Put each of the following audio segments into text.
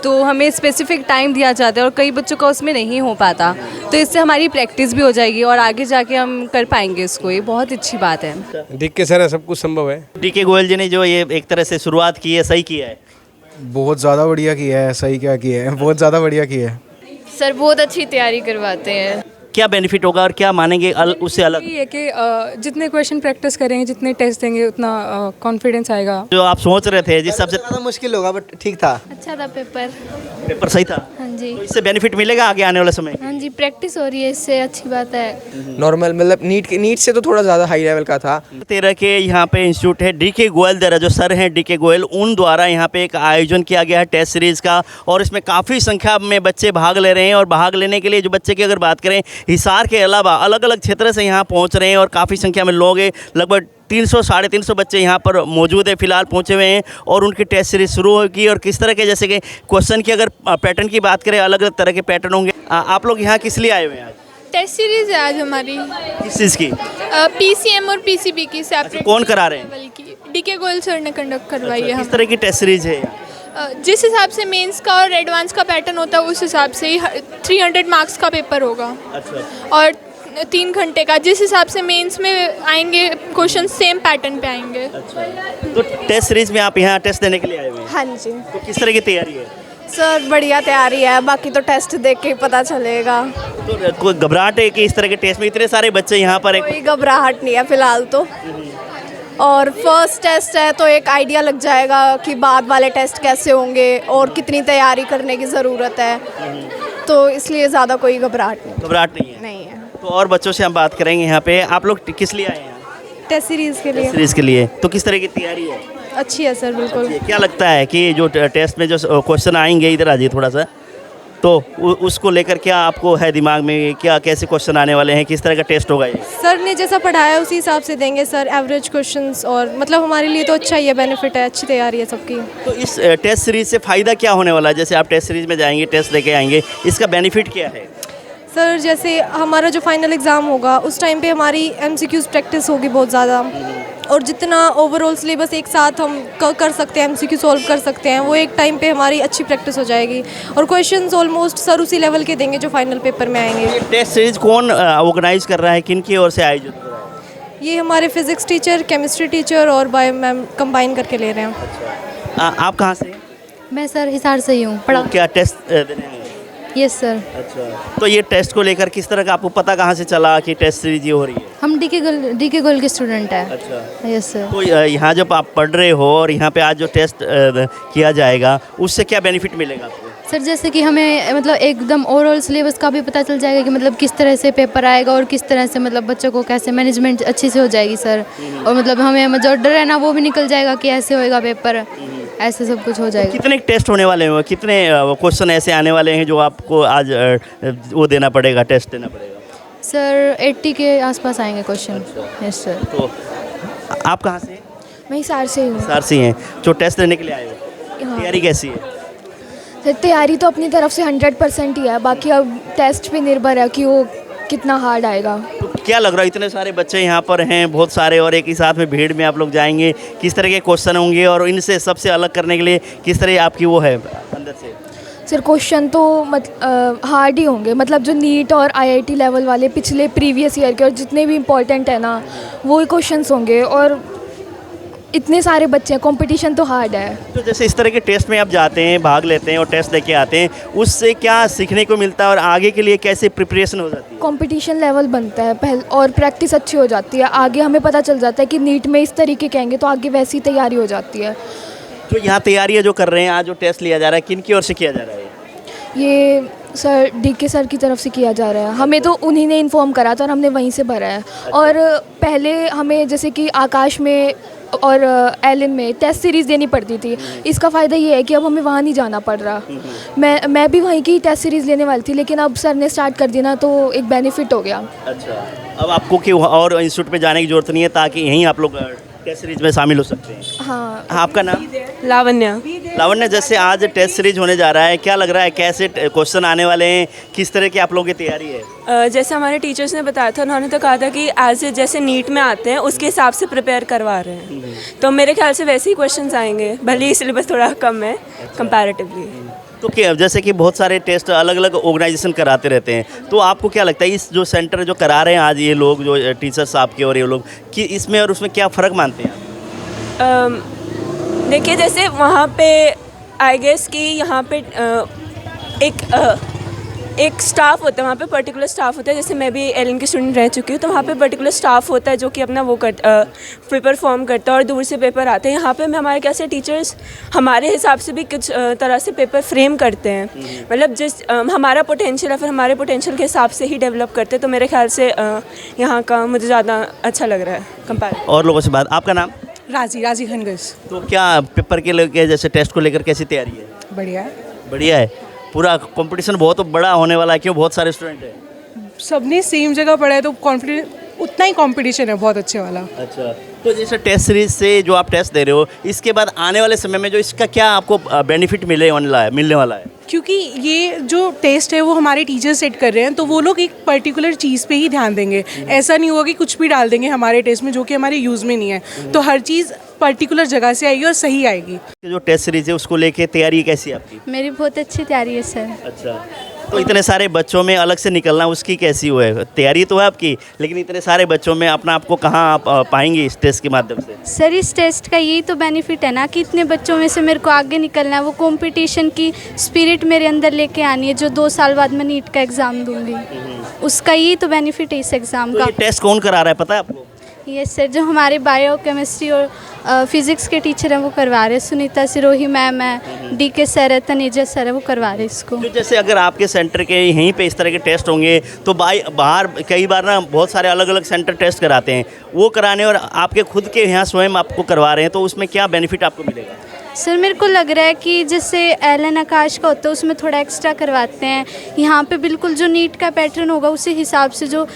तो हमें specific time दिया जाता है और कई बच्चों का उसमें नहीं हो पाता, तो इससे हमारी प्रैक्टिस भी हो जाएगी और आगे जाके हम कर पाएंगे इसको। ये बहुत अच्छी बात है। DK सर है, सब कुछ संभव है। DK गोयल जी ने जो ये एक तरह से शुरुआत की है, सही किया है। बहुत ज़्यादा बढ़िया किया है। सही क्या किया है, बहुत ज़्यादा बढ़िया किया है। सर बहुत अच्छी तैयारी करवाते हैं। क्या बेनिफिट होगा और क्या मानेंगे उससे अलग? ये है कि जितने क्वेश्चन प्रैक्टिस करेंगे, जितने टेस्ट देंगे, उतना कॉन्फिडेंस आएगा। जो आप सोच रहे थे जिस सबसे ज़्यादा मुश्किल होगा बट ठीक था। अच्छा था पेपर। पेपर सही था। हाँ जी। तो इससे बेनिफिट मिलेगा आगे आने वाले समय? हाँ जी, प्रैक्टिस हो रही है, इससे अच्छी बात है। नॉर्मल मतलब नीट से तो थोड़ा ज़्यादा हाई लेवल का था। तेरह के यहाँ पे इंस्टीट्यूट है DK गोयल द्वारा, जो सर हैं DK गोयल, उन द्वारा यहाँ पे एक आयोजन किया गया है टेस्ट सीरीज़ का, और इसमें काफ़ी संख्या में बच्चे भाग ले रहे हैं। और भाग लेने के लिए जो बच्चे की अगर बात करें, हिसार के अलावा अलग अलग क्षेत्र से यहाँ पहुँच रहे हैं और काफ़ी संख्या में लोग हैं। लगभग 300 साढ़े 300 बच्चे यहाँ पर मौजूद है, फिलहाल पहुँचे हुए हैं और उनकी टेस्ट सीरीज शुरू होगी। और किस तरह के, जैसे कि क्वेश्चन की अगर पैटर्न की बात करें, अलग अलग तरह के पैटर्न होंगे। आप लोग यहाँ किस लिए आए हुए हैं आज? टेस्ट सीरीज है आज हमारी। किस चीज़ की? PCM और PCB की सेपरेट। कौन करा रहे हैं? बल्कि DK गोयल सर ने कंडक्ट करवाई है। किस तरह की टेस्ट सीरीज है? जिस हिसाब से मेंस का और एडवांस का पैटर्न होता है, उस हिसाब से ही 300 मार्क्स का पेपर होगा। अच्छा। और 3 घंटे का, जिस हिसाब से मेंस में आएंगे क्वेश्चन सेम पैटर्न पे आएंगे। तो टेस्ट सीरीज में आप यहाँ टेस्ट देने के लिए आए हुए हैं? हाँ जी तो किस तरह की तैयारी है? सर, बढ़िया तैयारी है, बाकी तो टेस्ट देख के ही पता चलेगा। तो कोई घबराहट है कि इस तरह के टेस्ट में इतने सारे बच्चे यहाँ पर कोई घबराहट नहीं है फिलहाल तो। और फर्स्ट टेस्ट है तो एक आइडिया लग जाएगा कि बाद वाले टेस्ट कैसे होंगे और कितनी तैयारी करने की ज़रूरत है, तो इसलिए ज़्यादा कोई घबराहट नहीं है? नहीं है। तो और बच्चों से हम बात करेंगे यहाँ पे। आप लोग किस लिए आए हैं? टेस्ट सीरीज़ के लिए। सीरीज के लिए। तो किस तरह की तैयारी है? अच्छी है सर, बिल्कुल। क्या लगता है कि जो टेस्ट में जो क्वेश्चन आएंगे, इधर आ जाइए थोड़ा सा, तो उसको लेकर क्या आपको है दिमाग में, क्या कैसे क्वेश्चन आने वाले हैं, किस तरह का टेस्ट होगा ये? सर ने जैसा पढ़ाया उसी हिसाब से देंगे सर, एवरेज क्वेश्चंस, और मतलब हमारे लिए तो अच्छा ही है, बेनिफिट है, अच्छी तैयारी है सबकी। तो इस टेस्ट सीरीज से फ़ायदा क्या होने वाला है? जैसे आप टेस्ट सीरीज में जाएंगे, टेस्ट लेके आएंगे, इसका बेनिफिट क्या है? सर जैसे हमारा जो फाइनल एग्ज़ाम होगा उस टाइम पे हमारी MCQs प्रैक्टिस होगी बहुत ज़्यादा, और जितना ओवरऑल सिलेबस एक साथ हम कर सकते हैं, MCQ सॉल्व कर सकते हैं, वो एक टाइम पे हमारी अच्छी प्रैक्टिस हो जाएगी। और क्वेश्चंस ऑलमोस्ट सर उसी लेवल के देंगे जो फाइनल पेपर में आएंगे। टेस्ट सीरीज कौन ऑर्गेनाइज कर रहा है, किन की ओर से आयोजित हो रहा है? ये हमारे फिज़िक्स टीचर, केमिस्ट्री टीचर और बायो मैम कंबाइन करके ले रहे हैं। आप कहाँ से? मैं सर हिसार से ही हूँ। तो क्या टेस्ट देने हैं? Yes sir. अच्छा। तो ये टेस्ट को लेकर किस तरह का आपको पता कहाँ से चला कि टेस्ट सीरीज ये हो रही है? हम DK गोयल के स्टूडेंट हैं। अच्छा। Yes sir. तो यहाँ जब आप पढ़ रहे हो और यहाँ पे आज जो टेस्ट किया जाएगा, उससे क्या बेनिफिट मिलेगा आपको? सर जैसे कि हमें मतलब एकदम ओवरऑल सिलेबस का भी पता चल जाएगा कि मतलब किस तरह से पेपर आएगा और किस तरह से मतलब बच्चों को कैसे मैनेजमेंट अच्छी से हो जाएगी सर। और मतलब हमें जो डर है ना, वो भी निकल जाएगा कि ऐसे होएगा पेपर, ऐसे सब कुछ हो जाएगा। कितने टेस्ट होने वाले हैं, कितने क्वेश्चन ऐसे आने वाले हैं जो आपको आज वो देना पड़ेगा, टेस्ट देना पड़ेगा? सर 80 के आसपास आएंगे क्वेश्चन। Yes sir. तो आप कहाँ से? मैं हिसार से ही हूँ। हिसार से हैं, जो टेस्ट देने के लिए आए हो। तैयारी कैसी है? सर तैयारी तो अपनी तरफ से 100% ही है, बाकी अब टेस्ट पे निर्भर है कि वो कितना हार्ड आएगा। तो क्या लग रहा है, इतने सारे बच्चे यहाँ पर हैं, बहुत सारे, और एक ही साथ में भीड़ में आप लोग जाएंगे, किस तरह के क्वेश्चन होंगे और इनसे सबसे अलग करने के लिए किस तरह आपकी वो है अंदर से? सर क्वेश्चन तो हार्ड ही होंगे, मतलब जो नीट और IIT लेवल वाले पिछले प्रीवियस ईयर के और जितने भी इम्पोर्टेंट है ना, वो ही क्वेश्चंस होंगे। और इतने सारे बच्चे हैं, कंपटीशन तो हार्ड है। तो जैसे इस तरह के टेस्ट में आप जाते हैं, भाग लेते हैं और टेस्ट लेके आते हैं, उससे क्या सीखने को मिलता है और आगे के लिए कैसे प्रिपरेशन हो जाती है? कंपटीशन लेवल बनता है पहले, और प्रैक्टिस अच्छी हो जाती है। आगे हमें पता चल जाता है कि नीट में इस तरीके के आएंगे, तो आगे वैसी तैयारी हो जाती है। जो यहाँ तैयारियाँ जो कर रहे हैं, आज जो टेस्ट लिया जा रहा है, किन की ओर से किया जा रहा है? ये सर DK सर की तरफ से किया जा रहा है। हमें तो उन्हीं ने इन्फॉर्म करा था और हमने वहीं से भरा है। और पहले हमें जैसे कि आकाश में और एलन में टेस्ट सीरीज़ देनी पड़ती थी। इसका फ़ायदा ये है कि अब हमें वहाँ नहीं जाना पड़ रहा। मैं भी वहीं की टेस्ट सीरीज़ लेने वाली थी, लेकिन अब सर ने स्टार्ट कर दिया ना, तो एक बेनिफिट हो गया। अच्छा, अब आपको कि और इंस्टीट्यूट पे जाने की ज़रूरत नहीं है, ताकि यहीं आप लोग टेस्ट सीरीज में शामिल हो सकते हैं। हाँ। आपका नाम? लावण्य। जैसे आज टेस्ट सीरीज होने जा रहा है, क्या लग रहा है, कैसे क्वेश्चन आने वाले हैं, किस तरह की आप लोगों की तैयारी है? जैसे हमारे टीचर्स ने बताया था, उन्होंने तो कहा था कि एज जैसे नीट में आते हैं उसके हिसाब से प्रिपेयर करवा रहे हैं, तो मेरे ख्याल से वैसे ही क्वेश्चंस आएंगे, भले ही सिलेबस थोड़ा कम है कंपैरेटिवली। तो क्या जैसे कि बहुत सारे टेस्ट अलग अलग ऑर्गेनाइजेशन कराते रहते हैं, तो आपको क्या लगता है इस जो सेंटर जो करा रहे हैं आज ये लोग जो टीचर्स आपके और ये लोग कि इसमें और उसमें क्या फ़र्क मानते हैं आप? देखिए जैसे वहाँ पे आई गेस कि यहाँ पे एक स्टाफ होता है, वहाँ पे पर्टिकुलर स्टाफ होता है। जैसे मैं भी एलन की स्टूडेंट रह चुकी हूँ, तो वहाँ पे पर्टिकुलर स्टाफ होता है जो कि अपना वो पेपर फॉर्म करता है और दूर से पेपर आते हैं। यहाँ पे हमारे कैसे टीचर्स हमारे हिसाब से भी कुछ तरह से पेपर फ्रेम करते हैं, मतलब जिस हमारा पोटेंशियल है फिर हमारे पोटेंशियल के हिसाब से ही डेवलप करते हैं। तो मेरे ख्याल से यहाँ का मुझे ज़्यादा अच्छा लग रहा है कंपेयर। और लोगों से बात, आपका नाम? राजी खनगस। तो क्या पेपर के लेकर जैसे टेस्ट को लेकर कैसी तैयारी है? बढ़िया बढ़िया है। पूरा कंपटीशन बहुत बड़ा होने वाला है, क्यों बहुत सारे स्टूडेंट हैं? सबने सेम जगह पढ़ा है तो कॉन्फिडेंस उतना ही कंपटीशन है बहुत अच्छे वाला। अच्छा, तो जैसे टेस्ट सीरीज से जो आप टेस्ट दे रहे हो, इसके बाद आने वाले समय में जो इसका क्या आपको बेनिफिट मिलने वाला है? क्योंकि ये जो टेस्ट है वो हमारे टीचर सेट कर रहे हैं, तो वो लोग एक पर्टिकुलर चीज़ पे ही ध्यान देंगे। ऐसा नहीं होगा कि कुछ भी डाल देंगे हमारे टेस्ट में जो कि हमारे यूज़ में नहीं है। तो हर चीज़ पर्टिकुलर जगह से आएगी और सही आएगी। जो टेस्ट सीरीज है उसको लेके तैयारी कैसी है आपकी? मेरी बहुत अच्छी तैयारी है सर। अच्छा, तो इतने सारे बच्चों में अलग से निकलना, उसकी कैसी हुआ है? तैयारी तो है आपकी, लेकिन इतने सारे बच्चों में अपना आपको कहाँ आप पाएंगे इस टेस्ट के माध्यम से? सर इस टेस्ट का यही तो बेनिफिट है ना कि इतने बच्चों में से मेरे को आगे निकलना है, वो कंपटीशन की स्पिरिट मेरे अंदर लेके आनी है, जो 2 साल बाद मैं नीट का एग्ज़ाम दूंगी। उसका यही तो बेनिफिट है इस एग्ज़ाम तो का। ये टेस्ट कौन करा रहा है पता है आपको? ये सर जो हमारे बायो केमिस्ट्री और फिज़िक्स के टीचर हैं वो करवा रहे हैं। सुनीता सिरोही मैम है, डीके सर है, तनेजा सर है, वो करवा रहे हैं इसको। तो जैसे अगर आपके सेंटर के यहीं पे इस तरह के टेस्ट होंगे तो बाहर कई बार ना बहुत सारे अलग अलग सेंटर टेस्ट कराते हैं, वो कराने और आपके खुद के यहाँ स्वयं आपको करवा रहे हैं, तो उसमें क्या बेनिफिट आपको मिलेगा? सर मेरे को लग रहा है कि जैसे एलन आकाश का होता है उसमें थोड़ा एक्स्ट्रा करवाते हैं। यहाँ पे बिल्कुल जो नीट का पैटर्न होगा उसी हिसाब से जो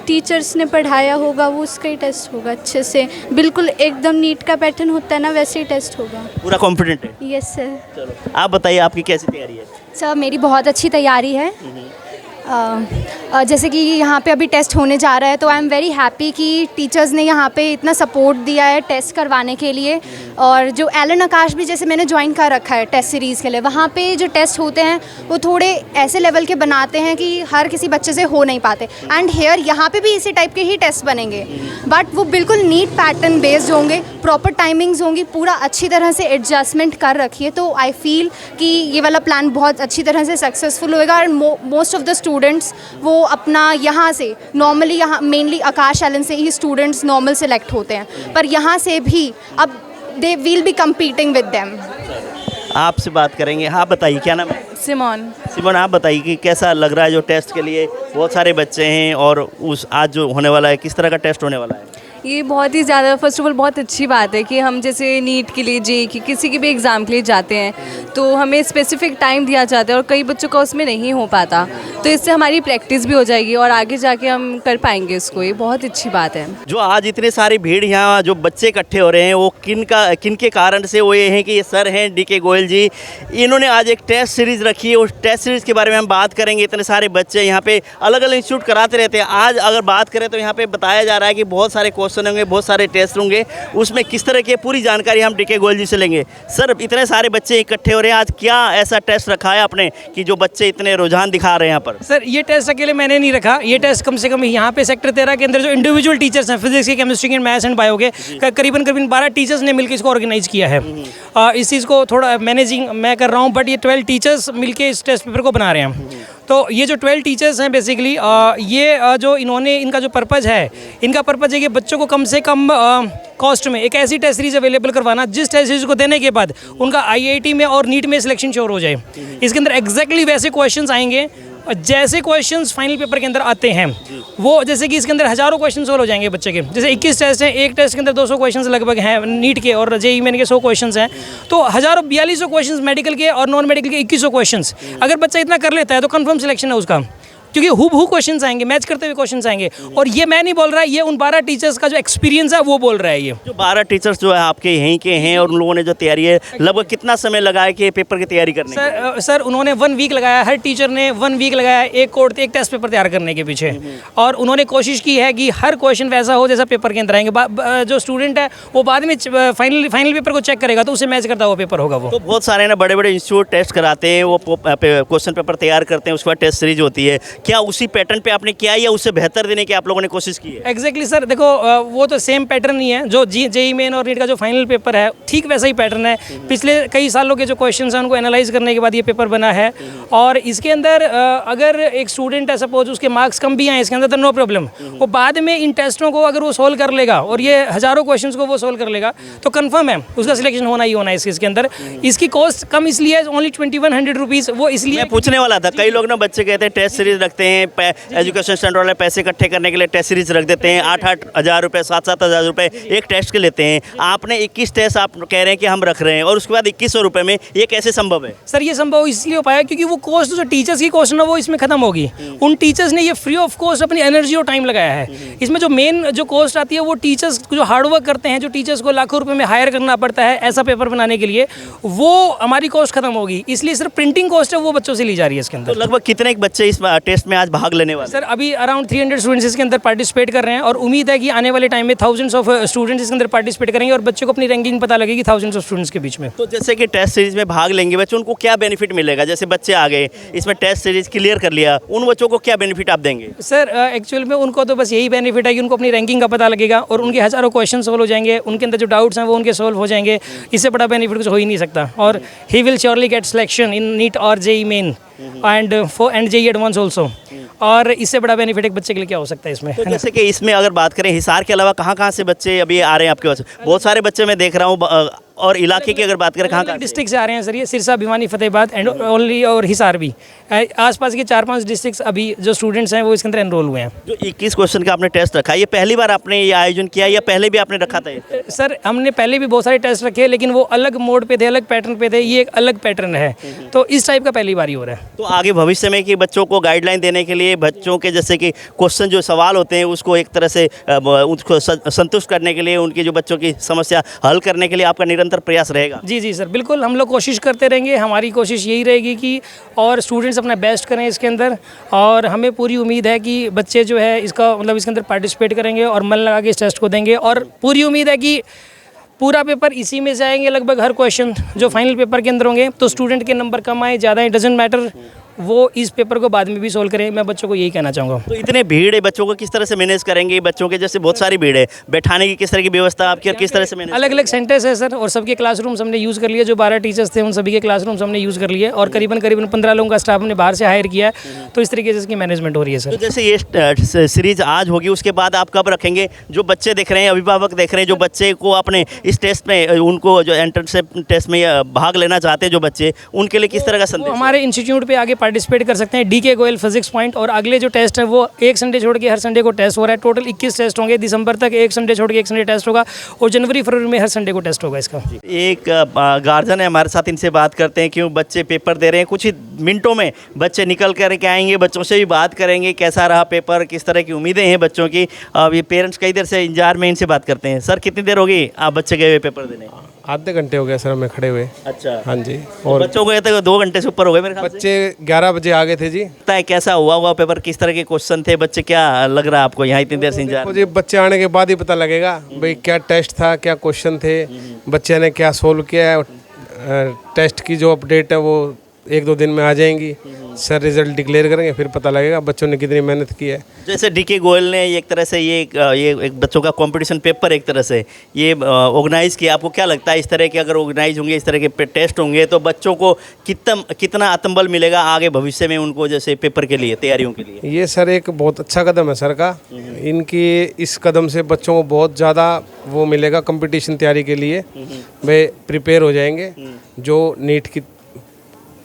टीचर्स ने पढ़ाया होगा वो उसका ही टेस्ट होगा अच्छे से। बिल्कुल एकदम नीट का पैटर्न होता है ना वैसे ही टेस्ट होगा। पूरा कॉन्फिडेंट है? Yes sir. चलो आप बताइए आपकी कैसी तैयारी है? सर मेरी बहुत अच्छी तैयारी है। जैसे कि यहाँ पे अभी टेस्ट होने जा रहा है तो आई एम वेरी हैप्पी कि टीचर्स ने यहाँ पे इतना सपोर्ट दिया है टेस्ट करवाने के लिए। और जो एलन आकाश भी जैसे मैंने ज्वाइन कर रखा है टेस्ट सीरीज़ के लिए, वहाँ पे जो टेस्ट होते हैं वो थोड़े ऐसे लेवल के बनाते हैं कि हर किसी बच्चे से हो नहीं पाते। एंड हेयर यहाँ पे भी इसी टाइप के ही टेस्ट बनेंगे, बट वो बिल्कुल नीट पैटर्न बेस्ड होंगे, प्रॉपर टाइमिंग्स होंगी, पूरा अच्छी तरह से एडजस्टमेंट कर रखी है। तो आई फील कि ये वाला प्लान बहुत अच्छी तरह से सक्सेसफुल होएगा। और मोस्ट ऑफ द स्टूडेंट्स वो अपना यहाँ से नॉर्मली, यहाँ मेनली आकाश एलन से ही स्टूडेंट्स नॉर्मल सेलेक्ट होते हैं, पर यहाँ से भी अब they will be competing with them. आपसे बात करेंगे। हाँ बताइए क्या नाम है? सिमोन। आप बताइए कि कैसा लग रहा है जो टेस्ट के लिए बहुत सारे बच्चे हैं और उस आज जो होने वाला है किस तरह का टेस्ट होने वाला है? ये बहुत ही ज़्यादा फर्स्ट ऑफ ऑल बहुत अच्छी बात है कि हम जैसे नीट के लिए जेई की किसी के भी एग्ज़ाम के लिए जाते हैं तो हमें स्पेसिफिक टाइम दिया जाता है और कई बच्चों का उसमें नहीं हो पाता, तो इससे हमारी प्रैक्टिस भी हो जाएगी और आगे जाके हम कर पाएंगे इसको। ये बहुत अच्छी बात है। जो आज इतने सारी भीड़ यहाँ जो बच्चे इकट्ठे हो रहे हैं वो किन के कारण से? वो ये हैं कि ये सर हैं डीके गोयल जी, इन्होंने आज एक टेस्ट सीरीज़ रखी है। उस टेस्ट सीरीज़ के बारे में हम बात करेंगे। इतने सारे बच्चे यहाँ पे अलग अलग इंस्टीट्यूट कराते रहते हैं। आज अगर बात करें तो यहाँ पे बताया जा रहा है कि बहुत सारे क्वेश्चन होंगे, बहुत सारे टेस्ट होंगे, उसमें किस तरह की पूरी जानकारी हम डीके गोयल जी से लेंगे। सर इतने सारे बच्चे इकट्ठे हो रहे हैं, आज क्या ऐसा टेस्ट रखा है आपने कि जो बच्चे इतने रुझान दिखा रहे हैं यहाँ पर? सर ये टेस्ट अकेले मैंने नहीं रखा, ये टेस्ट कम से कम यहाँ पे सेक्टर 13 के अंदर जो इंडिविजुअल टीचर्स हैं फिजिक्स के, केमिस्ट्री के, मैथ्स एंड बायो के करीबन 12 टीचर्स ने मिलकर इसको ऑर्गेनाइज किया है। इस चीज़ को थोड़ा मैनेजिंग मैं कर रहा हूँ, बट ये 12 टीचर्स मिलकर इस टेस्ट पेपर को बना रहे हैं। तो ये जो 12 टीचर्स हैं बेसिकली ये जो इन्होंने इनका जो पर्पज़ है, इनका पर्पज़ है कि बच्चों को कम से कम कॉस्ट में एक ऐसी टेस्ट सीरीज अवेलेबल करवाना जिस टेस्ट सीरीज को देने के बाद उनका आईआईटी में और नीट में सिलेक्शन श्योर हो जाए। इसके अंदर एग्जैक्टली वैसे क्वेश्चंस आएंगे जैसे क्वेश्चंस फाइनल पेपर के अंदर आते हैं। वो जैसे कि इसके अंदर हज़ारों क्वेश्चन सोल्व हो जाएंगे बच्चे के। जैसे 21 टेस्ट हैं, एक टेस्ट के अंदर 200 क्वेश्चंस लगभग हैं नीट के, और जेईई मेन के 100 क्वेश्चंस हैं। तो 4200 क्वेश्चंस मेडिकल के और नॉन मेडिकल के 2100 क्वेश्चंस। अगर बच्चा इतना कर लेता है तो कंफर्म सिलेक्शन है उसका। क्योंकि हूबहू क्वेश्चंस आएंगे, मैच करते हुए क्वेश्चंस आएंगे। और ये मैं नहीं बोल रहा, ये उन 12 टीचर्स का जो एक्सपीरियंस है वो बोल रहा है। ये जो 12 टीचर्स जो है आपके यहीं के हैं और उन लोगों ने जो तैयारी है, लगभग कितना समय लगाया कि पेपर की तैयारी करने के? सर उन्होंने 1 वीक लगाया, हर टीचर ने 1 वीक लगाया एक टेस्ट पेपर तैयार करने के पीछे। और उन्होंने कोशिश की है कि हर क्वेश्चन वैसा हो जैसा पेपर के अंदर आएंगे। जो स्टूडेंट है वो बाद में फाइनल पेपर को चेक करेगा तो उसे मैच करता हुआ पेपर होगा वो। तो बहुत सारे ना बड़े बड़े इंस्टीट्यूट टेस्ट कराते हैं, वो क्वेश्चन पेपर तैयार करते हैं, उसके बाद टेस्ट सीरीज होती है। क्या उसी पैटर्न पे आपने किया या उससे बेहतर देने की आप लोगों ने कोशिश की है? एग्जैक्टली सर, देखो वो तो सेम पैटर्न ही है। जो जेईई मेन और नीट का जो फाइनल पेपर है ठीक वैसा ही पैटर्न है। पिछले कई सालों के जो क्वेश्चंस हैं उनको एनालाइज करने के बाद ये पेपर बना है। और इसके अंदर अगर एक स्टूडेंट है सपोज उसके मार्क्स कम भी आए इसके अंदर तो नो प्रॉब्लम, वो बाद में इन टेस्टों को अगर वो सोल्व कर लेगा और ये हज़ारों क्वेश्चंस को वो सोल्व कर लेगा तो कंफर्म है उसका सिलेक्शन होना ही होना है इसके अंदर। इसकी कॉस्ट कम इसलिए ओनली 2100 रुपीज़। वो इसलिए मैं पूछने वाला था, कई लोग ना बच्चे कहते हैं टेस्ट सीरीज रखते हैं, एजुकेशन स्टैंडर्ड वाले पैसे इकट्ठे करने के लिए टेस्ट सीरीज रख देते हैं, 8-8 हज़ार रुपये 7-7 हज़ार रुपये एक टेस्ट के लेते हैं। आपने 21 टेस्ट आप कह रहे हैं कि हम रख रहे हैं और उसके बाद 2100 रुपये में ये कैसे संभव है? सर ये संभव इसलिए हो पाया क्योंकि वो कॉस्ट जो टीचर्स की कॉस्ट ना वो इसमें खत्म होगी। उन टीचर्स ने ये फ्री ऑफ कॉस्ट अपनी एनर्जी और टाइम लगाया है। इसमें जो मेन जो कॉस्ट आती है वो टीचर्स जो हार्डवर्क करते हैं, जो टीचर्स को लाखों रुपए में हायर करना पड़ता है ऐसा पेपर बनाने के लिए, वो हमारी कॉस्ट खत्म होगी। इसलिए सिर्फ प्रिंटिंग कॉस्ट है वो बच्चों से ली जा रही है इसके अंदर। तो लगभग कितने बच्चे इस टेस्ट में आज भाग लेने वाले? सर अभी अराउंड 300 स्टूडेंट्स इसके अंदर पार्टिसिपेट कर रहे हैं और उम्मीद है कि आने वाले टाइम में थाउजेंड्स ऑफ स्टूडेंट्स इसके अंदर पार्टिसिपेट करेंगे और बच्चों को अपनी रैंकिंग पता लगेगी थाउजेंड्स ऑफ स्टूडेंट्स के बीच में। तो जैसे कि टेस्ट सीरीज में भाग लेंगे बच्चे, उनको क्या बेनिफिट मिलेगा? जैसे बच्चे आ गए इसमें टेस्ट सीरीज क्लियर कर लिया, उन बच्चों को क्या बेनिफिट आप देंगे? सर एक्चुअल में उनको तो बस यही बेनिफिट है कि उनको अपनी रैंकिंग का पता लगेगा और उनके हज़ारों क्वेश्चन सोल्व हो जाएंगे, उनके अंदर जो डाउट्स हैं वो उनके सोल्व हो जाएंगे। इससे बड़ा बेनिफिट कुछ हो ही नहीं सकता। और he will surely get selection in NEET और JEE Main and JEE advance also. और इससे बड़ा बेनिफिट एक बच्चे के लिए क्या हो सकता है इसमें? तो जैसे कि इसमें अगर बात करें हिसार के अलावा कहाँ से बच्चे अभी आ रहे हैं आपके पास? बहुत सारे बच्चे मैं देख रहा हूँ। और इलाके की अगर बात करें कहाँ डिस्ट्रिक्ट से आ रहे हैं सर? ये सिरसा, भिवानी, फतेहाबाद एंड ओनली और हिसार भी, आसपास के 4-5 डिस्ट्रिक्ट्स अभी जो स्टूडेंट्स हैं वो इसके अंदर एनरोल हुए हैं। जो 21 क्वेश्चन का आपने टेस्ट रखा, ये पहली बार आपने ये आयोजन किया या पहले भी आपने रखा था? सर हमने पहले भी बहुत सारे टेस्ट रखे लेकिन वो अलग मोड पे थे, अलग पैटर्न पे थे। ये एक अलग पैटर्न है तो इस टाइप का पहली बार ही हो रहा है। तो आगे भविष्य में कि बच्चों को गाइडलाइन देने के लिए, बच्चों के जैसे कि क्वेश्चन जो सवाल होते हैं उसको एक तरह से उसको संतुष्ट करने के लिए, उनकी जो बच्चों की समस्या हल करने के लिए आपका निरंतर प्रयास रहेगा? जी सर बिल्कुल, हम लोग कोशिश करते रहेंगे। हमारी कोशिश यही रहेगी कि और स्टूडेंट्स अपना बेस्ट करें इसके अंदर। और हमें पूरी उम्मीद है कि बच्चे जो है इसका मतलब इसके अंदर पार्टिसिपेट करेंगे और मन लगा के इस टेस्ट को देंगे। और पूरी उम्मीद है कि पूरा पेपर इसी में से आएंगे लगभग हर क्वेश्चन जो फाइनल पेपर के अंदर होंगे। तो स्टूडेंट के नंबर कम आए ज़्यादा, इट डजंट मैटर, वो इस पेपर को बाद में भी सोल्व करें। मैं बच्चों को यही कहना चाहूँगा। तो इतने भीड़ है, बच्चों को किस तरह से मैनेज करेंगे? बच्चों के जैसे बहुत सारी भीड़ है, बैठाने की किस तरह की व्यवस्था आपकी और किस तरह से मैनेज? अलग अलग सेंटर्स है सर और सबके क्लासरूम्स हमने यूज़ कर लिए। जो 12 टीचर्स थे उन सभी के क्लासरूम्स हमने यूज़ कर लिए और करीबन 15 लोगों का स्टाफ हमने बाहर से हायर किया है। तो इस तरीके से इसकी मैनेजमेंट हो रही है सर। तो जैसे ये सीरीज आज होगी, उसके बाद आप कब रखेंगे? जो बच्चे देख रहे हैं, अभिभावक देख रहे हैं, जो बच्चे को अपने इस टेस्ट में, उनको जो एंट्रेंस टेस्ट में भाग लेना चाहते हैं जो बच्चे, उनके लिए किस तरह का संदेश? हमारे इंस्टीट्यूट पे आगे पार्टिसिपेट कर सकते हैं, डीके गोयल फिजिक्स पॉइंट। और अगले जो टेस्ट है वो एक संडे छोड़ के हर संडे को टेस्ट हो रहा है। टोटल 21 टेस्ट होंगे। दिसंबर तक एक संडे छोड़ के एक संडे टेस्ट होगा और जनवरी फरवरी में हर संडे को टेस्ट होगा इसका। एक गार्जियन है हमारे साथ, इनसे बात करते हैं। क्यों बच्चे पेपर दे रहे हैं, कुछ ही मिनटों में बच्चे निकल कर के आएंगे, बच्चों से भी बात करेंगे कैसा रहा पेपर, किस तरह की उम्मीदें हैं बच्चों की। अब ये पेरेंट्स कई देर से इंतजार में, इनसे बात करते हैं। सर कितनी देर होगी आप बच्चे गए हुए पेपर देने? आधे घंटे हो गए सर हमें खड़े हुए। अच्छा हाँ जी। और बच्चों को गए थे 2 घंटे से ऊपर हो गए मेरे ख्याल से। बच्चे 11 बजे आ गए थे जी। पता है कैसा हुआ पेपर, किस तरह के क्वेश्चन थे, बच्चे क्या लग रहा है आपको यहाँ इतनी देर से इंतजार? जी बच्चे आने के बाद ही पता लगेगा भाई क्या टेस्ट था, क्या क्वेश्चन थे, बच्चे ने क्या सोल्व किया है। टेस्ट की जो अपडेट है वो 1-2 दिन में आ जाएंगी। सर रिजल्ट डिक्लेयर करेंगे, फिर पता लगेगा बच्चों ने कितनी मेहनत की है। जैसे डीके गोयल ने एक तरह से ये एक बच्चों का कंपटीशन पेपर एक तरह से ये ऑर्गेनाइज़ किया, आपको क्या लगता है इस तरह के अगर ऑर्गेनाइज होंगे, इस तरह के टेस्ट होंगे तो बच्चों को कितना आत्मबल मिलेगा आगे भविष्य में उनको, जैसे पेपर के लिए तैयारियों के लिए? ये सर एक बहुत अच्छा कदम है सर का। इनकी इस कदम से बच्चों को बहुत ज़्यादा वो मिलेगा कंपटीशन तैयारी के लिए। वे प्रिपेयर हो जाएंगे। जो नीट की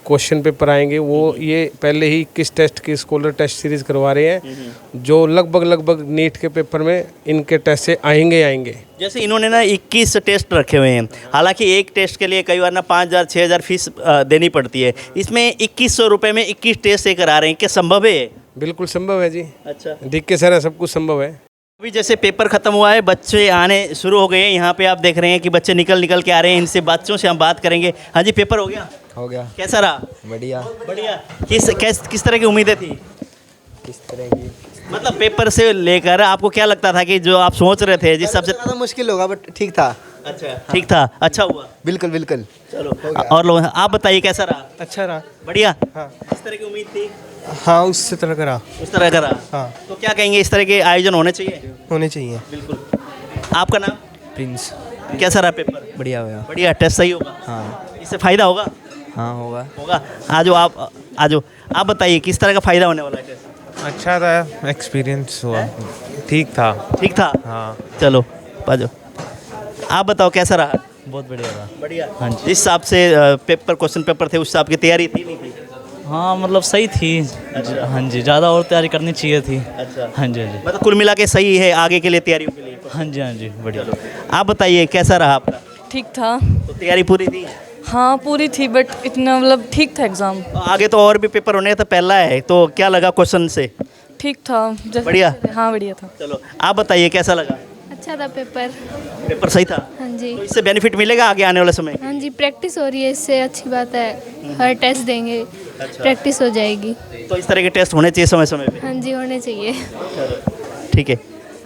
क्वेश्चन पेपर आएंगे वो ये पहले ही 21 टेस्ट की स्कॉलर टेस्ट सीरीज़ करवा रहे हैं जो लगभग नीट के पेपर में इनके टेस्ट से आएंगे। जैसे इन्होंने ना 21 टेस्ट रखे हुए हैं, हालांकि एक टेस्ट के लिए कई बार ना 5,000 6,000 फीस देनी पड़ती है। इसमें 2100 रुपये में 21 टेस्ट ये करा रहे हैं, क्या संभव है? बिल्कुल संभव है जी। अच्छा, दिख के सर सब कुछ संभव है। अभी जैसे पेपर खत्म हुआ है, बच्चे आने शुरू हो गए हैं। यहाँ पे आप देख रहे हैं कि बच्चे निकल के आ रहे हैं। इनसे बच्चों से हम बात करेंगे। हाँ जी, पेपर हो गया? हो गया। कैसा रहा? बढ़िया। बढ़िया। किस तरह की उम्मीदें थी? किस तरह की? मतलब पेपर से लेकर आपको क्या लगता था कि जो आप सोच रहे थे जिस सबसे? ज़्यादा मुश्किल होगा बट ठीक था। अच्छा, ठीक था। अच्छा हुआ। बिल्कुल बिल्कुल। चलो, और लोग आप बताइए कैसा रहा? अच्छा रहा। बढ़िया। हाँ। इस तरह की उम्मीद थी? हाँ, उस तरह का रहा। उस तरह का रहा। हाँ। तो क्या कहेंगे, इस तरह के आयोजन होने चाहिए? होने चाहिए। बिल्कुल। आपका नाम? प्रिंस। कैसा रहा पेपर? बढ़िया हो गया। बढ़िया। टेस्ट सही होगा? हाँ। इससे फायदा होगा? हाँ होगा। होगा। आ जाओ आप बताइए किस तरह का फायदा होने वाला है टेस्ट? अच्छा था, एक्सपीरियंस हुआ। ठीक था। ठीक था। हाँ। चलो आ जाओ। आप बताओ कैसा रहा? बहुत बढ़िया रहा। बढ़िया। हाँ जी। जिस हिसाब से क्वेश्चन पेपर थे उस हिसाब की तैयारी थी नहीं थी? हाँ मतलब सही थी। अच्छा। हाँ जी, ज़्यादा और तैयारी करनी चाहिए थी। अच्छा। हाँ जी, हाँ जी। मतलब कुल मिला के सही है आगे के लिए, तैयारियों के लिए? हाँ जी, हाँ जी, बढ़िया। आप बताइए कैसा रहा आपका? ठीक था। तो तैयारी पूरी थी? हाँ पूरी थी, बट इतना मतलब ठीक था एग्ज़ाम। तो आगे तो और भी पेपर होने तो पहला है, तो क्या लगा क्वेश्चन से? ठीक था। बढ़िया? हाँ बढ़िया था। चलो आप बताइए कैसा लगा? अच्छा था पेपर। पेपर सही था? हाँ जी। तो इससे बेनिफिट मिलेगा आगे आने वाले समय? हाँ जी, प्रैक्टिस हो रही है, इससे अच्छी बात है। हर टेस्ट देंगे, अच्छा। प्रैक्टिस हो जाएगी। तो इस तरह के टेस्ट होने चाहिए समय समय पे? हाँ जी, होने चाहिए। ठीक है।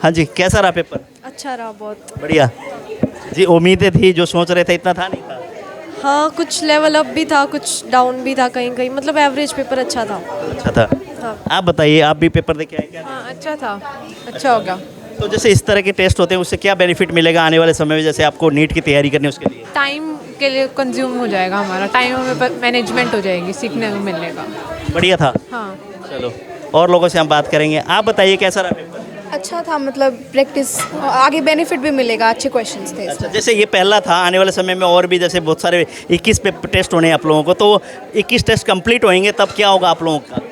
हाँ जी, कैसा रहा पेपर? अच्छा रहा बहुत। बढ़िया जी। उम्मीदें थी, जो सोच रहे थे इतना था नहीं था? हाँ, कुछ लेवल अप भी था, कुछ डाउन भी था, कहीं कहीं मतलब एवरेज पेपर अच्छा था। अच्छा था। हाँ। आप बताइए, आप भी पेपर दे के आए क्या? हाँ अच्छा था, अच्छा हो गया। तो जैसे इस तरह के टेस्ट होते हैं उससे क्या बेनिफिट मिलेगा आने वाले समय में, जैसे आपको नीट की तैयारी करनी है उसके लिए? टाइम के लिए कंज्यूम हो जाएगा हमारा, टाइम में मैनेजमेंट हो जाएगी, सीखने को मिलेगा। बढ़िया था। हाँ। चलो और लोगों से हम बात करेंगे। आप बताइए कैसा रहा पेपर? अच्छा था, मतलब प्रैक्टिस आगे बेनिफिट भी मिलेगा, अच्छे क्वेश्चंस थे। अच्छा, जैसे ये पहला था, आने वाले समय में और भी जैसे बहुत सारे 21 टेस्ट होने हैं आप लोगों को, तो 21 टेस्ट कंप्लीट होंगे तब क्या होगा आप लोगों का?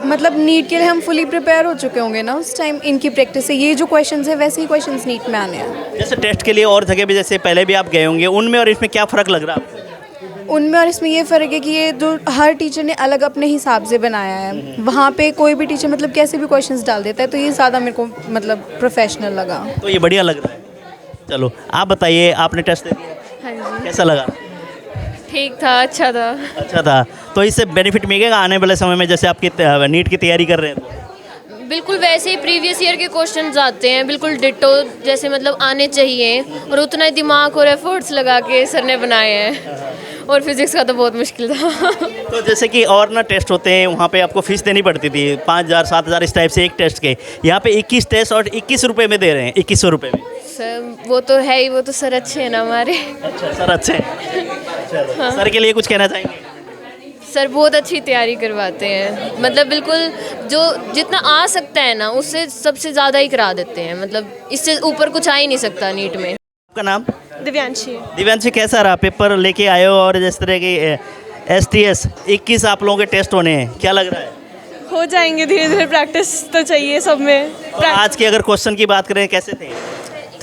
मतलब नीट के लिए हम फुली प्रिपेयर हो चुके होंगे ना उस टाइम, इनकी प्रैक्टिस से ये जो क्वेश्चंस है वैसे ही क्वेश्चंस नीट में आने हैं। जैसे टेस्ट के लिए और जगह भी जैसे पहले भी आप गए होंगे, उनमें और इसमें क्या फ़र्क लग रहा है आपको? उनमें और इसमें ये फ़र्क है कि ये जो हर टीचर ने अलग अपने हिसाब से बनाया है, वहाँ पे कोई भी टीचर मतलब कैसे भी क्वेश्चंस डाल देता है, तो ये ज़्यादा मेरे को मतलब प्रोफेशनल लगा। तो ये बढ़िया लग रहा है। चलो आप बताइए, आपने टेस्ट दे दिया? हाँ जी। कैसा लगा? ठीक था, अच्छा था। अच्छा था। तो इससे बेनिफिट मिलेगा आने वाले समय में, जैसे आपकी नीट की तैयारी कर रहे हैं तो? बिल्कुल वैसे ही प्रीवियस ईयर के क्वेश्चंस आते हैं, बिल्कुल डिट्टो जैसे मतलब आने चाहिए, और उतना ही दिमाग और एफर्ट्स लगा के सर ने बनाए हैं। और फिजिक्स का तो बहुत मुश्किल था। तो जैसे कि और ना टेस्ट होते हैं वहाँ पे आपको फीस देनी पड़ती थी 5,000 7,000 इस टाइप से एक टेस्ट के, यहाँ पे 21 टेस्ट और 21 रुपये में दे रहे हैं, 2100 रुपये में। सर वो तो है ही, वो तो सर अच्छे हैं ना हमारे। अच्छा सर अच्छे हैं। हाँ। सर के लिए कुछ कहना चाहेंगे? सर बहुत अच्छी तैयारी करवाते हैं, मतलब बिल्कुल जो जितना आ सकता है ना उससे सबसे ज़्यादा ही करा देते हैं, मतलब इससे ऊपर कुछ आ ही नहीं सकता नीट में। आपका नाम? दिव्यांशी। दिव्यांशी, कैसा रहा पेपर लेके आए हो, और जिस तरह की STS 21 आप लोगों के टेस्ट होने हैं, क्या लग रहा है? हो जाएंगे धीरे धीरे, प्रैक्टिस तो चाहिए सब में। और आज के अगर क्वेश्चन की बात करें कैसे थे?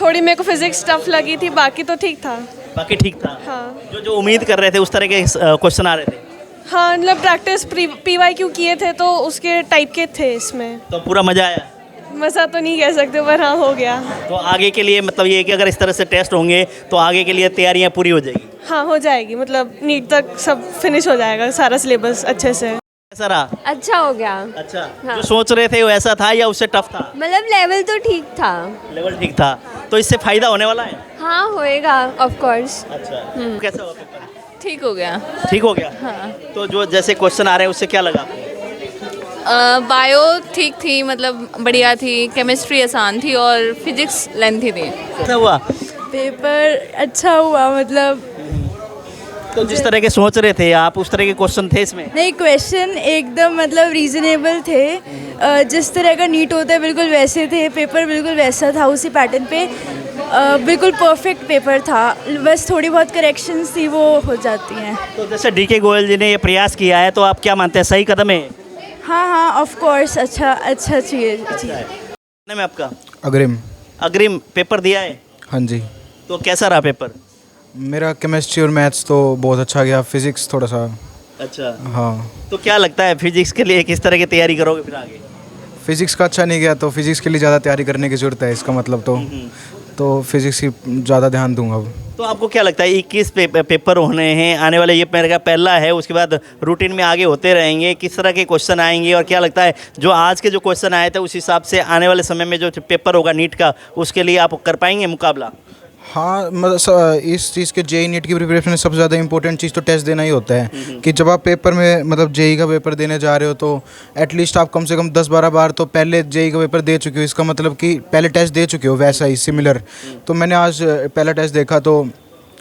थोड़ी मेरे को फिजिक्स टफ लगी थी, बाकी तो ठीक था। बाकी ठीक था। हाँ। जो उम्मीद कर रहे थे उस तरह के क्वेश्चन आ रहे थे? हाँ, मतलब प्रैक्टिस PYQ किए थे तो उसके टाइप के थे इसमें। तो पूरा मज़ा आया? मज़ा तो नहीं कह सकते पर हाँ हो गया। तो आगे के लिए मतलब ये है कि अगर इस तरह से टेस्ट होंगे तो आगे के लिए तैयारियां पूरी हो जाएगी? हाँ हो जाएगी, मतलब नीट तक सब फिनिश हो जाएगा, सारा सिलेबस अच्छे से। कैसा रहा? अच्छा हो गया। अच्छा। जो सोच रहे थे वो ऐसा था या उससे टफ था? मतलब लेवल तो ठीक था। लेवल ठीक था। तो इससे फायदा होने वाला है? हाँ होएगा ऑफ कोर्स। अच्छा। कैसा हुआ पेपर? ठीक हो गया। ठीक हो गया। हाँ। तो जो जैसे क्वेश्चन आ रहे हैं उससे क्या लगा? बायो ठीक थी, मतलब बढ़िया थी, केमिस्ट्री आसान थी और फिजिक्स लेंथी थी। कैसा हुआ पेपर? अच्छा हुआ, मतलब तो जिस तरह के सोच रहे थे आप उस तरह के क्वेश्चन थे इसमें? नहीं, क्वेश्चन एकदम मतलब रीजनेबल थे, जिस तरह का नीट होता है बिल्कुल वैसे थे, पेपर बिल्कुल वैसा था, उसी पैटर्न पे बिल्कुल परफेक्ट पेपर था, बस थोड़ी बहुत करेक्शंस थी वो हो जाती हैं। तो जैसे DK गोयल जी ने ये प्रयास किया है तो आप क्या मानते हैं, सही कदम है? हाँ हाँ ऑफ कोर्स, अच्छा चीज़। नाम है आपका? अग्रिम। अग्रिम, पेपर दिया है? हाँ जी। तो कैसा रहा पेपर? मेरा केमिस्ट्री और मैथ्स तो बहुत अच्छा गया, फिजिक्स थोड़ा सा। अच्छा। हाँ। तो क्या लगता है फिजिक्स के लिए किस तरह की तैयारी करोगे फिर आगे? फिज़िक्स का अच्छा नहीं गया तो फिज़िक्स के लिए ज़्यादा तैयारी करने की ज़रूरत है, इसका मतलब तो फिज़िक्स की ज़्यादा ध्यान दूंगा अब। तो आपको क्या लगता है 21 पेपर होने हैं आने वाले, ये मेरे का पहला है, उसके बाद रूटीन में आगे होते रहेंगे, किस तरह के क्वेश्चन आएंगे और क्या लगता है जो आज के जो क्वेश्चन आए थे उस हिसाब से आने वाले समय में जो पेपर होगा नीट का उसके लिए आप कर पाएंगे मुकाबला? हाँ, मतलब इस चीज़ के जेई नीट की प्रिपरेशन में सबसे ज़्यादा इंपॉर्टेंट चीज़ तो टेस्ट देना ही होता है कि जब आप पेपर में मतलब जेई का पेपर देने जा रहे हो तो एटलीस्ट आप कम से कम 10-12 बार तो पहले जेई का पेपर दे चुके हो, इसका मतलब कि पहले टेस्ट दे चुके हो वैसा ही सिमिलर। तो मैंने आज पहला टेस्ट देखा तो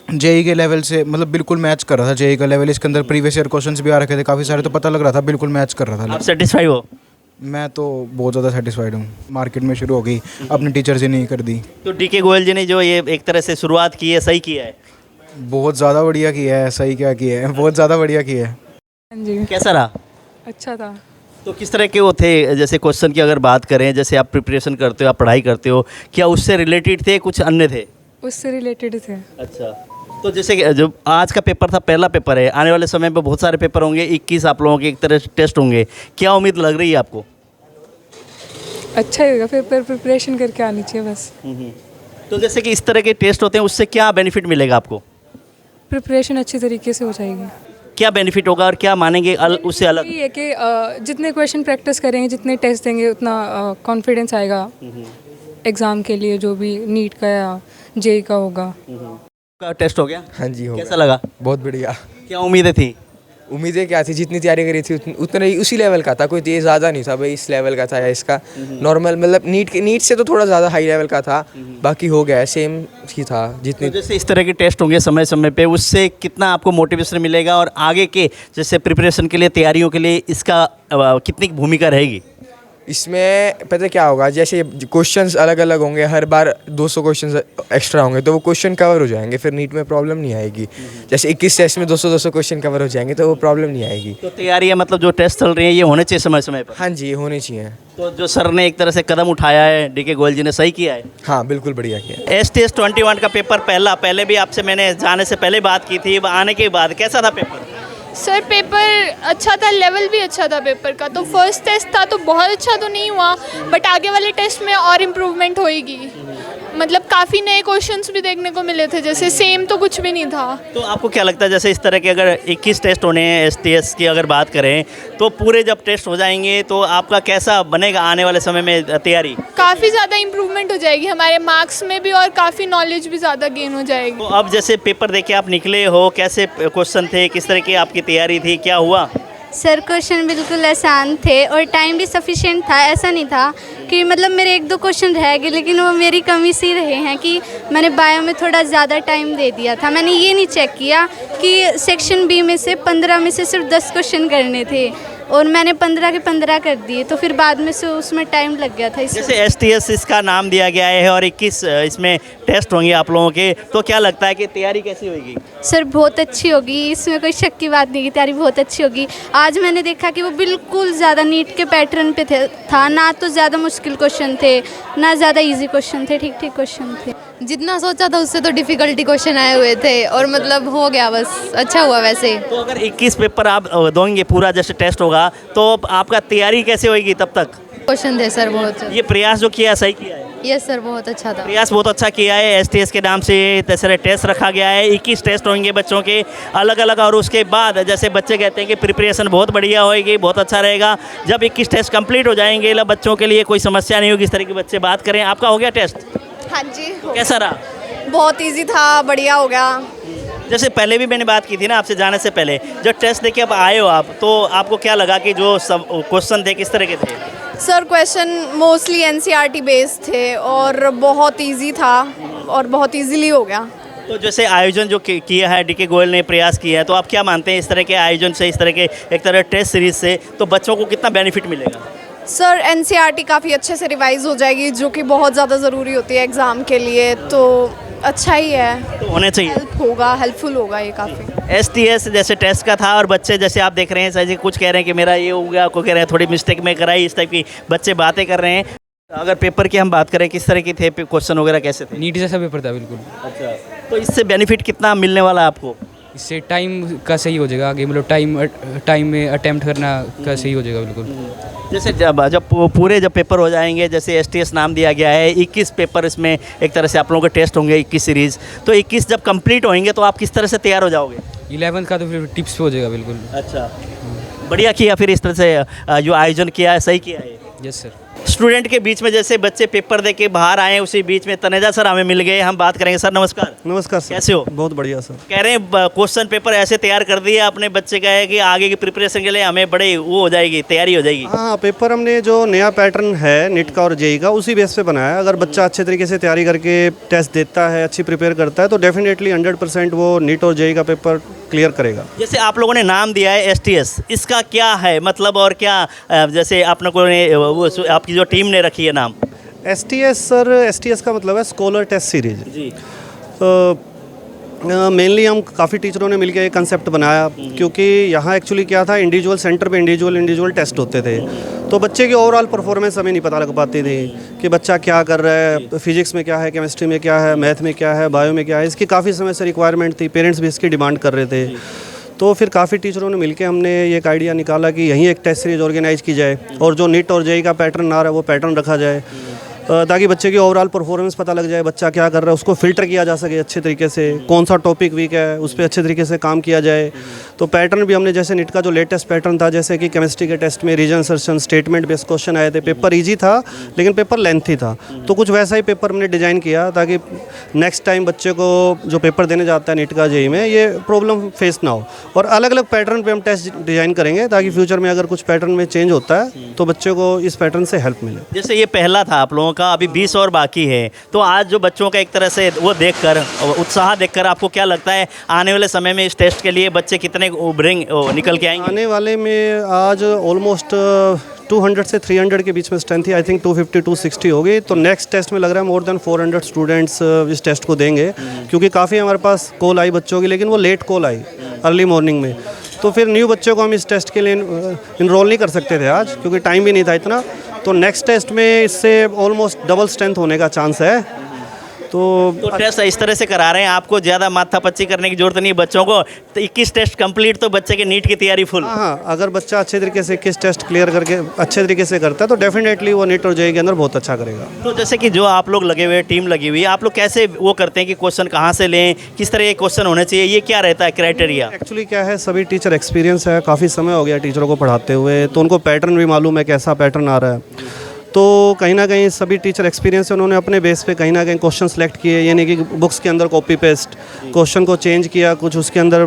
जेई के लेवल से मतलब बिल्कुल मैच कर रहा था, जेई का लेवल, इसके अंदर प्रीवियस ईयर क्वेश्चंस भी आ रखे थे काफ़ी सारे, तो पता लग रहा था बिल्कुल मैच कर रहा था। आप सेटिस्फाई हो? मैं तो बहुत ज़्यादा सेटिस्फाइड हूँ। मार्केट में शुरू हो गई, अपने टीचर से नहीं कर दी। तो डीके गोयल जी ने जो ये एक तरह से शुरुआत की है सही किया है? बहुत ज़्यादा बढ़िया किया है। सही क्या किया है, बहुत ज़्यादा बढ़िया किया है। हाँ जी, कैसा रहा? अच्छा था। तो किस तरह के वो थे, जैसे क्वेश्चन की अगर बात करें, जैसे आप प्रिपरेशन करते हो, आप पढ़ाई करते हो, क्या उससे रिलेटेड थे कुछ अन्य थे? उससे रिलेटेड थे। अच्छा, तो जैसे कि जो आज का पेपर था पहला पेपर है, आने वाले समय में बहुत सारे पेपर होंगे, 21 आप लोगों के एक तरह टेस्ट होंगे, क्या उम्मीद लग रही है आपको? अच्छा ही होगा, पेपर प्रिपरेशन करके आनी चाहिए बस। तो जैसे कि इस तरह के टेस्ट होते हैं उससे क्या बेनिफिट मिलेगा आपको? प्रिपरेशन अच्छी तरीके से हो जाएगी। क्या बेनिफिट होगा और क्या मानेंगे उससे अलग? ये है कि जितने क्वेश्चन प्रैक्टिस करेंगे, जितने टेस्ट देंगे, उतना कॉन्फिडेंस आएगा एग्ज़ाम के लिए, जो भी नीट का या जेई का होगा। का टेस्ट हो गया? हाँ जी, हो कैसा गया। लगा? बहुत बढ़िया। क्या उम्मीदें थी? उम्मीदें क्या थी, जितनी तैयारी करी थी उतना ही उसी लेवल का था, कोई तेज ज़्यादा नहीं था भाई, इस लेवल का था या इसका नॉर्मल, मतलब नीट से तो थोड़ा ज़्यादा हाई लेवल का था, बाकी हो गया सेम ही था जितनी। तो जैसे इस तरह के टेस्ट होंगे समय समय पे, उससे कितना आपको मोटिवेशन मिलेगा और आगे के जैसे प्रिपरेशन के लिए, तैयारियों के लिए इसका कितनी भूमिका रहेगी? इसमें पता क्या होगा, जैसे क्वेश्चंस अलग अलग होंगे, हर बार 200 क्वेश्चंस एक्स्ट्रा होंगे तो वो क्वेश्चन कवर हो जाएंगे, फिर नीट में प्रॉब्लम नहीं आएगी। जैसे 21 टेस्ट में 200 क्वेश्चन कवर हो जाएंगे तो वो प्रॉब्लम नहीं आएगी। तो तैयारियाँ मतलब जो टेस्ट चल रही हैं ये होने चाहिए समय समय पर? हाँ जी, ये होने चाहिए। तो जो सर ने एक तरह से कदम उठाया है, डीके गोयल जी ने सही किया है? हाँ, बिल्कुल बढ़िया किया। STS 21 का पेपर पहले भी आपसे मैंने जाने से पहले बात की थी, आने के बाद कैसा था पेपर? सर पेपर अच्छा था, लेवल भी अच्छा था पेपर का। तो फर्स्ट टेस्ट था तो बहुत अच्छा तो नहीं हुआ, बट आगे वाले टेस्ट में और इम्प्रूवमेंट होएगी। मतलब काफ़ी नए क्वेश्चंस भी देखने को मिले थे, जैसे सेम तो कुछ भी नहीं था। तो आपको क्या लगता है जैसे इस तरह के अगर 21 टेस्ट होने हैं, STS की अगर बात करें तो पूरे जब टेस्ट हो जाएंगे तो आपका कैसा बनेगा आने वाले समय में तैयारी? काफ़ी ज़्यादा इम्प्रूवमेंट हो जाएगी हमारे मार्क्स में भी और काफ़ी नॉलेज भी ज़्यादा गेन हो जाएगी। तो अब जैसे पेपर देके आप निकले हो, कैसे क्वेश्चन थे, किस तरह की आपकी तैयारी थी, क्या हुआ? सर क्वेश्चन बिल्कुल आसान थे और टाइम भी सफिशिएंट था। ऐसा नहीं था कि मतलब मेरे 1-2 क्वेश्चन रह गए, लेकिन वो मेरी कमी से ही रहे हैं कि मैंने बायो में थोड़ा ज़्यादा टाइम दे दिया था। मैंने ये नहीं चेक किया कि सेक्शन बी में से 15 में से सिर्फ 10 क्वेश्चन करने थे और मैंने 15 के 15 कर दिए, तो फिर बाद में से उसमें टाइम लग गया था। जैसे STS इसका नाम दिया गया है और 21 इसमें टेस्ट होंगे आप लोगों के, तो क्या लगता है कि तैयारी कैसी होगी? सर बहुत अच्छी होगी, इसमें कोई शक की बात नहीं, की तैयारी बहुत अच्छी होगी। आज मैंने देखा कि वो बिल्कुल ज़्यादा नीट के पैटर्न पे था, ना तो ज़्यादा मुश्किल क्वेश्चन थे ना ज़्यादा इजी क्वेश्चन थे, ठीक ठीक क्वेश्चन थे। जितना सोचा था उससे तो डिफ़िकल्टी क्वेश्चन आए हुए थे और मतलब हो गया, बस अच्छा हुआ। वैसे तो अगर 21 पेपर आप दोगे पूरा जैसे टेस्ट होगा तो आपका तैयारी कैसे होगी तब तक? क्वेश्चन थे सर बहुत। ये प्रयास जो किया सही किया है? यस सर, बहुत अच्छा था। प्रयास बहुत अच्छा किया है। STS के नाम से तरह टेस्ट रखा गया है, 21 टेस्ट होंगे बच्चों के अलग अलग, और उसके बाद जैसे बच्चे कहते हैं कि प्रिपरेशन बहुत बढ़िया होएगी, बहुत अच्छा रहेगा। जब 21 टेस्ट कंप्लीट हो जाएंगे बच्चों के लिए कोई समस्या नहीं होगी, इस तरह के बच्चे बात करें। आपका हो गया टेस्ट? हाँ जी। कैसा रहा? बहुत ईजी था, बढ़िया हो गया। जैसे पहले भी मैंने बात की थी ना आपसे जाने से पहले, जब टेस्ट देके अब आए हो आप, तो आपको क्या लगा कि जो सब क्वेश्चन थे किस तरह के थे? Sir question mostly NCERT based थे और बहुत इजी था और बहुत इजीली हो गया। तो जैसे आयोजन जो किया है डीके गोयल ने, प्रयास किया है, तो आप क्या मानते हैं इस तरह के आयोजन से, इस तरह के एक तरह टेस्ट सीरीज से तो बच्चों को कितना बेनिफिट मिलेगा? सर NCERT काफ़ी अच्छे से रिवाइज हो जाएगी, जो कि बहुत ज़्यादा ज़रूरी होती है एग्ज़ाम के लिए, तो अच्छा ही है, तो होना चाहिए, हेल्पफुल होगा ये काफ़ी। STS जैसे टेस्ट का था और बच्चे जैसे आप देख रहे हैं सर जी, कुछ कह रहे हैं कि मेरा ये हो गया, कोई कह रहे हैं थोड़ी मिस्टेक में कराई, इस टाइप की बच्चे बातें कर रहे हैं। अगर पेपर की हम बात करें किस तरह की थे क्वेश्चन वगैरह, कैसे थे? नीट जैसा पेपर था बिल्कुल। अच्छा, तो इससे बेनिफिट कितना मिलने वाला है आपको? इससे टाइम का सही हो जाएगा आगे, मतलब टाइम में अटेम्प्ट करना का सही हो जाएगा बिल्कुल। जैसे जब पूरे पेपर हो जाएंगे, जैसे STS नाम दिया गया है, 21 पेपर इसमें एक तरह से आप लोगों के टेस्ट होंगे, 21 सीरीज़, तो 21 जब कंप्लीट होंगे तो आप किस तरह से तैयार हो जाओगे? 11th का तो फिर टिप्स पे हो जाएगा बिल्कुल। अच्छा, बढ़िया किया फिर इस तरह से जो आयोजन किया है, सही किया है। Yes sir. स्टूडेंट के बीच में जैसे बच्चे पेपर दे के बाहर आए, उसी बीच में तनेजा सर हमें मिल गए, हम बात करेंगे। सर नमस्कार। नमस्कार सर। कैसे हो? बहुत बढ़िया सर। कह रहे हैं क्वेश्चन पेपर ऐसे तैयार कर दिए अपने बच्चे का है कि आगे की प्रिपरेशन के लिए हमें बड़े वो हो जाएगी, तैयारी हो जाएगी। हाँ, पेपर हमने जो नया पैटर्न है नीट का और जेई का, उसी बेस पे बनाया है। अगर बच्चा अच्छे तरीके से तैयारी करके टेस्ट देता है, अच्छी प्रिपेयर करता है, तो डेफिनेटली 100% वो नीट और जेई का पेपर क्लियर करेगा। जैसे आप लोगों ने नाम दिया है STS, इसका क्या है मतलब, और क्या जैसे आप लोगों ने वो आपकी जो टीम ने रखी है नाम? STS सर, STS का मतलब है स्कॉलर टेस्ट सीरीज जी। मेनली हम काफ़ी टीचरों ने मिलकर एक कंसेप्ट बनाया, क्योंकि यहाँ एक्चुअली क्या था, इंडिविजुअल सेंटर पे इंडिविजुअल टेस्ट होते थे, तो बच्चे की ओवरऑल परफॉर्मेंस हमें नहीं पता लग पाती थी कि बच्चा क्या कर रहा है, फिजिक्स में क्या है, केमिस्ट्री में क्या है, मैथ में क्या है, बायो में क्या है। इसकी काफ़ी समय से रिक्वायरमेंट थी, पेरेंट्स भी इसकी डिमांड कर रहे थे। तो फिर काफ़ी टीचरों ने मिलकर हमने ये एक आइडिया निकाला कि यहीं एक टेस्ट सीरीज ऑर्गेनाइज की जाए, और जो नीट और जेई का पैटर्न आ रहा है वो पैटर्न रखा जाए, ताकि बच्चे की ओवरऑल परफॉर्मेंस पता लग जाए, बच्चा क्या कर रहा है, उसको फ़िल्टर किया जा सके अच्छे तरीके से, कौन सा टॉपिक वीक है उस पर अच्छे तरीके से काम किया जाए। तो पैटर्न भी हमने, जैसे नीट का जो लेटेस्ट पैटर्न था, जैसे कि केमिस्ट्री के टेस्ट में reason assertion statement based question आए थे, पेपर ईजी था लेकिन पेपर लेंथी था, तो कुछ वैसा ही पेपर हमने डिज़ाइन किया ताकि नेक्स्ट टाइम बच्चे को जो पेपर देने जाता है नीट का जेई में, ये प्रॉब्लम फेस ना हो। और अलग अलग पैटर्न पे हम टेस्ट डिज़ाइन करेंगे ताकि फ्यूचर में अगर कुछ पैटर्न में चेंज होता है तो बच्चे को इस पैटर्न से हेल्प मिले। जैसे ये पहला था आप लोगों का, अभी 20 और बाकी है, तो आज जो बच्चों का एक तरह से वो देखकर, उत्साह देखकर आपको क्या लगता है आने वाले समय में इस टेस्ट के लिए बच्चे कितने निकल के आएंगे? आने वाले में आज ऑलमोस्ट 200 से 300 के बीच में स्ट्रेंथ थी, आई थिंक 250-260 होगी। तो नेक्स्ट टेस्ट में लग रहा है मोर देन 400 स्टूडेंट्स इस टेस्ट को देंगे, क्योंकि काफ़ी हमारे पास कॉल आई बच्चों की, लेकिन वो लेट कॉल आई अर्ली मॉर्निंग में, तो फिर न्यू बच्चों को हम इस टेस्ट के लिए इनरोल नहीं कर सकते थे आज, क्योंकि टाइम भी नहीं था इतना। तो नेक्स्ट टेस्ट में इससे ऑलमोस्ट डबल स्ट्रेंथ होने का चांस है। तो टेस्ट इस तरह से करा रहे हैं, आपको ज़्यादा माथापच्ची करने की जरूरत नहीं है बच्चों को, तो 21 टेस्ट कंप्लीट, तो बच्चे की नीट की तैयारी फुल। हाँ, अगर बच्चा अच्छे तरीके से 21 टेस्ट क्लियर करके अच्छे तरीके से करता है तो डेफिनेटली वो नीट और जेई के अंदर बहुत अच्छा करेगा। तो जैसे कि जो आप लोग लगे हुए, टीम लगी हुई है, आप लोग कैसे वो करते हैं कि क्वेश्चन कहाँ से लें, किस तरह के क्वेश्चन होने चाहिए, ये क्या रहता है क्राइटेरिया? एक्चुअली क्या है, सभी टीचर एक्सपीरियंस है, काफ़ी समय हो गया टीचरों को पढ़ाते हुए, तो उनको पैटर्न भी मालूम है कैसा पैटर्न आ रहा है। तो कहीं ना कहीं सभी टीचर एक्सपीरियंस है, उन्होंने अपने बेस पे कहीं ना कहीं क्वेश्चन सेलेक्ट किए, यानी कि बुक्स के अंदर कॉपी पेस्ट क्वेश्चन को चेंज किया, कुछ उसके अंदर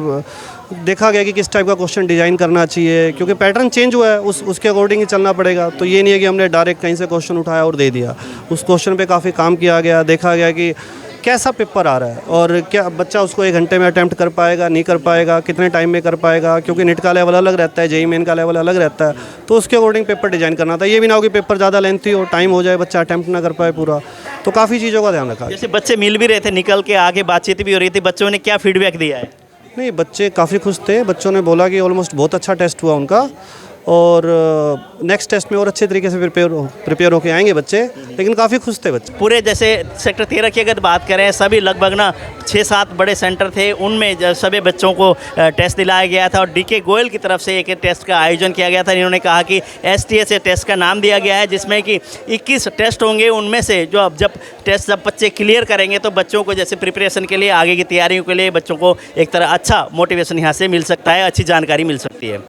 देखा गया कि किस टाइप का क्वेश्चन डिज़ाइन करना चाहिए, क्योंकि पैटर्न चेंज हुआ है, उसके अकॉर्डिंग ही चलना पड़ेगा। तो ये नहीं है कि हमने डायरेक्ट कहीं से क्वेश्चन उठाया और दे दिया, उस क्वेश्चन पे काफ़ी काम किया गया, देखा गया कि कैसा पेपर आ रहा है और क्या बच्चा उसको 1 घंटे में अटैम्प्ट कर पाएगा, नहीं कर पाएगा, कितने टाइम में कर पाएगा, क्योंकि नीट का लेवल अलग रहता है, जेई मेन का लेवल अलग रहता है, तो उसके अकॉर्डिंग पेपर डिज़ाइन करना था। ये भी ना हो कि पेपर ज़्यादा लेंथी हो, टाइम हो जाए, बच्चा अटैम्प्ट ना कर पाए पूरा, तो काफ़ी चीज़ों का ध्यान रखा। जैसे बच्चे मिल भी रहे थे, निकल के आगे बातचीत भी हो रही थी, बच्चों ने क्या फीडबैक दिया है? नहीं, बच्चे काफ़ी खुश थे, बच्चों ने बोला कि ऑलमोस्ट बहुत अच्छा टेस्ट हुआ उनका, और नेक्स्ट टेस्ट में और अच्छे तरीके से प्रिपेयर होके आएंगे बच्चे, लेकिन काफ़ी खुश थे बच्चे। पूरे जैसे सेक्टर 13 की अगर बात करें, सभी लगभग ना 6-7 बड़े सेंटर थे, उनमें सभी बच्चों को टेस्ट दिलाया गया था, और DK गोयल की तरफ से एक टेस्ट का आयोजन किया गया था। इन्होंने कहा कि STS टेस्ट का नाम दिया गया है, जिसमें कि 21 टेस्ट होंगे, उनमें से जो जब बच्चे क्लियर करेंगे तो बच्चों को जैसे प्रिपरेशन के लिए, आगे की तैयारियों के लिए बच्चों को एक तरह अच्छा मोटिवेशन यहाँ से मिल सकता है, अच्छी जानकारी मिल सकती है।